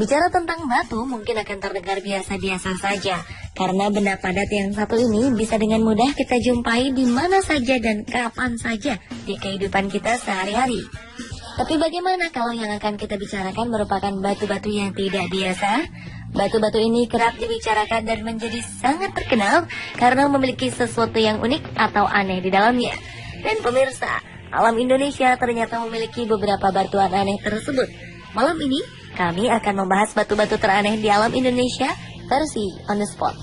Bicara tentang batu mungkin akan terdengar biasa-biasa saja, karena benda padat yang satu ini bisa dengan mudah kita jumpai di mana saja dan kapan saja di kehidupan kita sehari-hari. Tapi bagaimana kalau yang akan kita bicarakan merupakan batu-batu yang tidak biasa? Batu-batu ini kerap dibicarakan dan menjadi sangat terkenal karena memiliki sesuatu yang unik atau aneh di dalamnya. Dan pemirsa, alam Indonesia ternyata memiliki beberapa batuan aneh tersebut. Malam ini, kami akan membahas batu-batu teraneh di alam Indonesia versi On The Spot.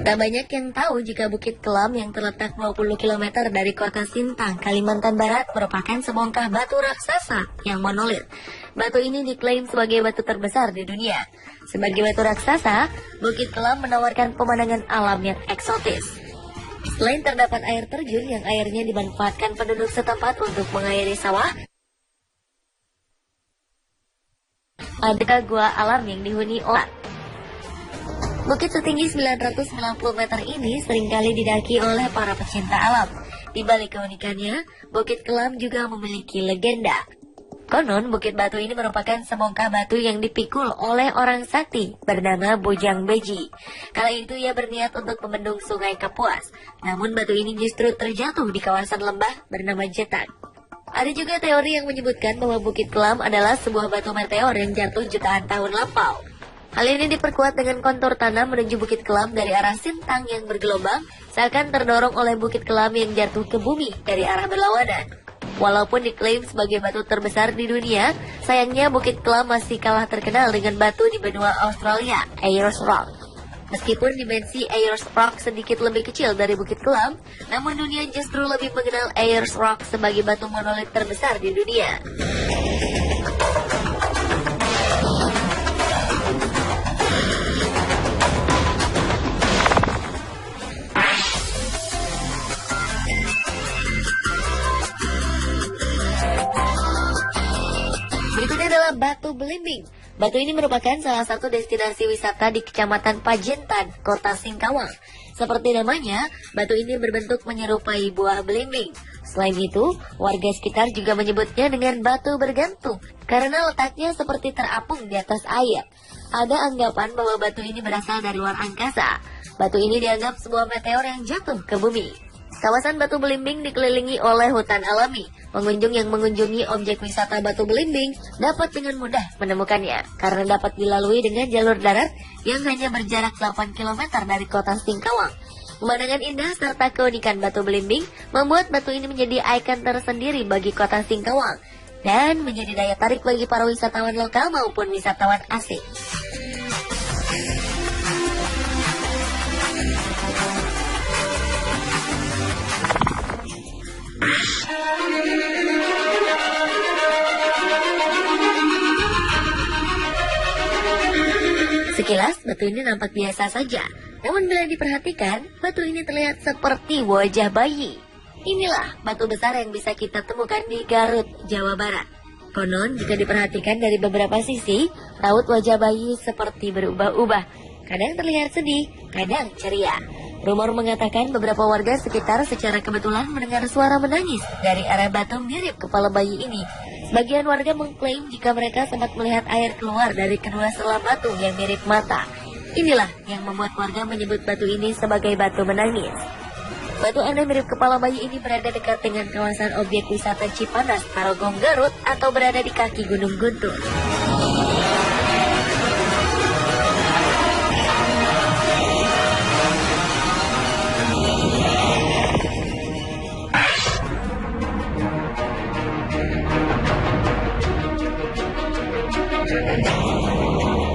Tak banyak yang tahu jika Bukit Kelam yang terletak 20 km dari kota Sintang, Kalimantan Barat merupakan sebongkah batu raksasa yang monolit. Batu ini diklaim sebagai batu terbesar di dunia. Sebagai batu raksasa, Bukit Kelam menawarkan pemandangan alam yang eksotis. Selain terdapat air terjun yang airnya dimanfaatkan penduduk setempat untuk mengairi sawah, ada gua alam yang dihuni ulat. Bukit setinggi 990 meter ini seringkali didaki oleh para pecinta alam. Di balik keunikannya, Bukit Kelam juga memiliki legenda. Konon, Bukit Batu ini merupakan sebongkah batu yang dipikul oleh orang sakti bernama Bojang Beji. Kala itu ia berniat untuk membendung sungai Kapuas, namun batu ini justru terjatuh di kawasan lembah bernama Jetan. Ada juga teori yang menyebutkan bahwa Bukit Kelam adalah sebuah batu meteor yang jatuh jutaan tahun lampau. Hal ini diperkuat dengan kontur tanah menuju Bukit Kelam dari arah Sintang yang bergelombang, seakan terdorong oleh Bukit Kelam yang jatuh ke bumi dari arah berlawanan. Walaupun diklaim sebagai batu terbesar di dunia, sayangnya Bukit Kelam masih kalah terkenal dengan batu di benua Australia, Ayers Rock. Meskipun dimensi Ayers Rock sedikit lebih kecil dari Bukit Kelam, namun dunia justru lebih mengenal Ayers Rock sebagai batu monolit terbesar di dunia. Berikutnya adalah Batu Belimbing. Batu ini merupakan salah satu destinasi wisata di Kecamatan Pajentan, Kota Singkawang. Seperti namanya, batu ini berbentuk menyerupai buah belimbing. Selain itu, warga sekitar juga menyebutnya dengan batu bergantung karena letaknya seperti terapung di atas air. Ada anggapan bahwa batu ini berasal dari luar angkasa. Batu ini dianggap sebuah meteor yang jatuh ke bumi. Kawasan Batu Belimbing dikelilingi oleh hutan alami. Pengunjung yang mengunjungi objek wisata Batu Belimbing dapat dengan mudah menemukannya karena dapat dilalui dengan jalur darat yang hanya berjarak 8 km dari kota Singkawang. Pemandangan indah serta keunikan Batu Belimbing membuat batu ini menjadi ikon tersendiri bagi kota Singkawang dan menjadi daya tarik bagi para wisatawan lokal maupun wisatawan asing. Sekilas, batu ini nampak biasa saja. Namun bila diperhatikan, batu ini terlihat seperti wajah bayi. Inilah batu besar yang bisa kita temukan di Garut, Jawa Barat. Konon, jika diperhatikan dari beberapa sisi, raut wajah bayi seperti berubah-ubah. Kadang terlihat sedih, kadang ceria. Rumor mengatakan beberapa warga sekitar secara kebetulan mendengar suara menangis dari arah batu mirip kepala bayi ini. Sebagian warga mengklaim jika mereka sempat melihat air keluar dari kedua sela batu yang mirip mata. Inilah yang membuat warga menyebut batu ini sebagai batu menangis. Batu aneh mirip kepala bayi ini berada dekat dengan kawasan objek wisata Cipanas, Tarogong, Garut atau berada di kaki Gunung Guntur.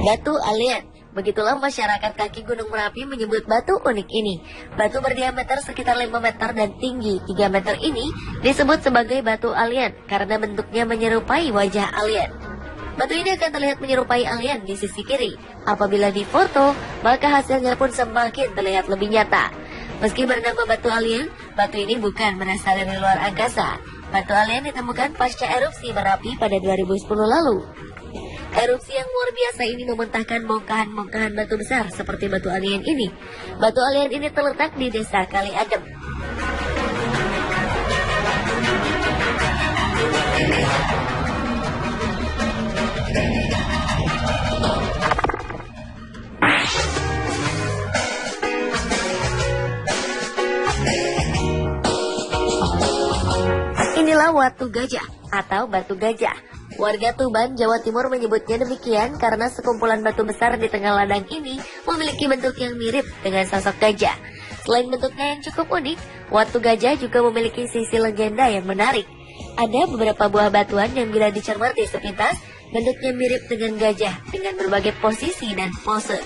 Batu alien. Begitulah masyarakat kaki Gunung Merapi menyebut batu unik ini. Batu berdiameter sekitar 5 meter dan tinggi 3 meter ini disebut sebagai batu alien karena bentuknya menyerupai wajah alien. Batu ini akan terlihat menyerupai alien di sisi kiri. Apabila difoto, maka hasilnya pun semakin terlihat lebih nyata. Meski bernama batu alien, batu ini bukan berasal dari luar angkasa. Batu alien ditemukan pasca erupsi Merapi pada 2010 lalu. Erupsi yang luar biasa ini memuntahkan bongkahan-bongkahan batu besar seperti batu alien ini. Batu alien ini terletak di Desa Kali Adem. Inilah Watu Gajah atau Batu Gajah. Warga Tuban, Jawa Timur menyebutnya demikian karena sekumpulan batu besar di tengah ladang ini memiliki bentuk yang mirip dengan sosok gajah. Selain bentuknya yang cukup unik, Watu Gajah juga memiliki sisi legenda yang menarik. Ada beberapa buah batuan yang bila dicermati sepintas, bentuknya mirip dengan gajah dengan berbagai posisi dan pose.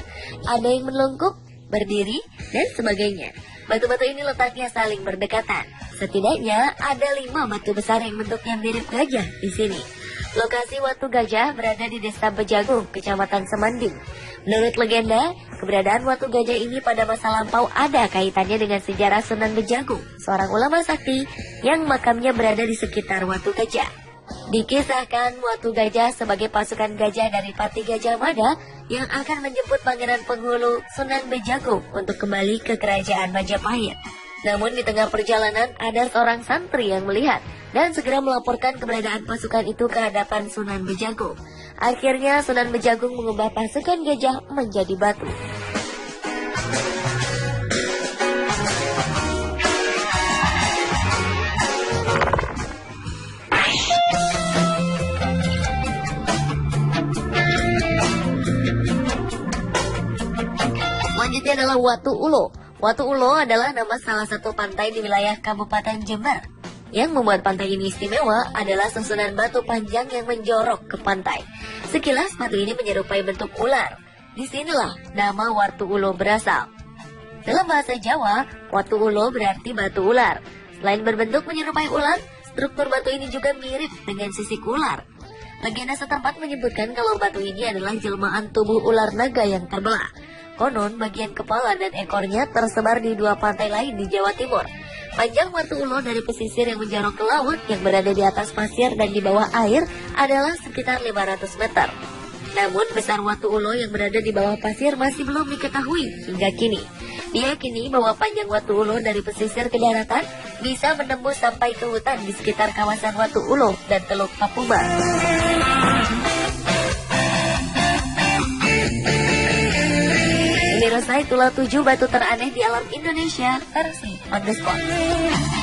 Ada yang melungkup, berdiri, dan sebagainya. Batu-batu ini letaknya saling berdekatan. Setidaknya ada 5 batu besar yang bentuknya mirip gajah di sini. Lokasi Watu Gajah berada di Desa Bejagung, Kecamatan Semanding. Menurut legenda, keberadaan Watu Gajah ini pada masa lampau ada kaitannya dengan sejarah Sunan Bejagung, seorang ulama sakti yang makamnya berada di sekitar Watu Gajah. Dikisahkan Watu Gajah sebagai pasukan gajah dari Pati Gajah Mada yang akan menjemput Pangeran Penghulu Sunan Bejagung untuk kembali ke Kerajaan Majapahit. Namun di tengah perjalanan ada seorang santri yang melihat dan segera melaporkan keberadaan pasukan itu ke hadapan Sunan Bejagung. Akhirnya Sunan Bejagung mengubah pasukan gajah menjadi batu. Selanjutnya adalah Watu Ulo. Watu Ulo adalah nama salah satu pantai di wilayah Kabupaten Jember. Yang membuat pantai ini istimewa adalah susunan batu panjang yang menjorok ke pantai. Sekilas batu ini menyerupai bentuk ular. Disinilah nama Watu Ulo berasal. Dalam bahasa Jawa, Watu Ulo berarti batu ular. Selain berbentuk menyerupai ular, struktur batu ini juga mirip dengan sisik ular. Legenda setempat menyebutkan kalau batu ini adalah jelmaan tubuh ular naga yang terbelah. Konon bagian kepala dan ekornya tersebar di 2 pantai lain di Jawa Timur. Panjang Watu Ulo dari pesisir yang menjorok ke laut yang berada di atas pasir dan di bawah air adalah sekitar 500 meter. Namun besar Watu Ulo yang berada di bawah pasir masih belum diketahui hingga kini. Diyakini bahwa panjang Watu Ulo dari pesisir ke daratan bisa menembus sampai ke hutan di sekitar kawasan Watu Ulo dan Teluk Papuma. Pemirsa, itulah 7 batu teraneh di alam Indonesia versi on the spot.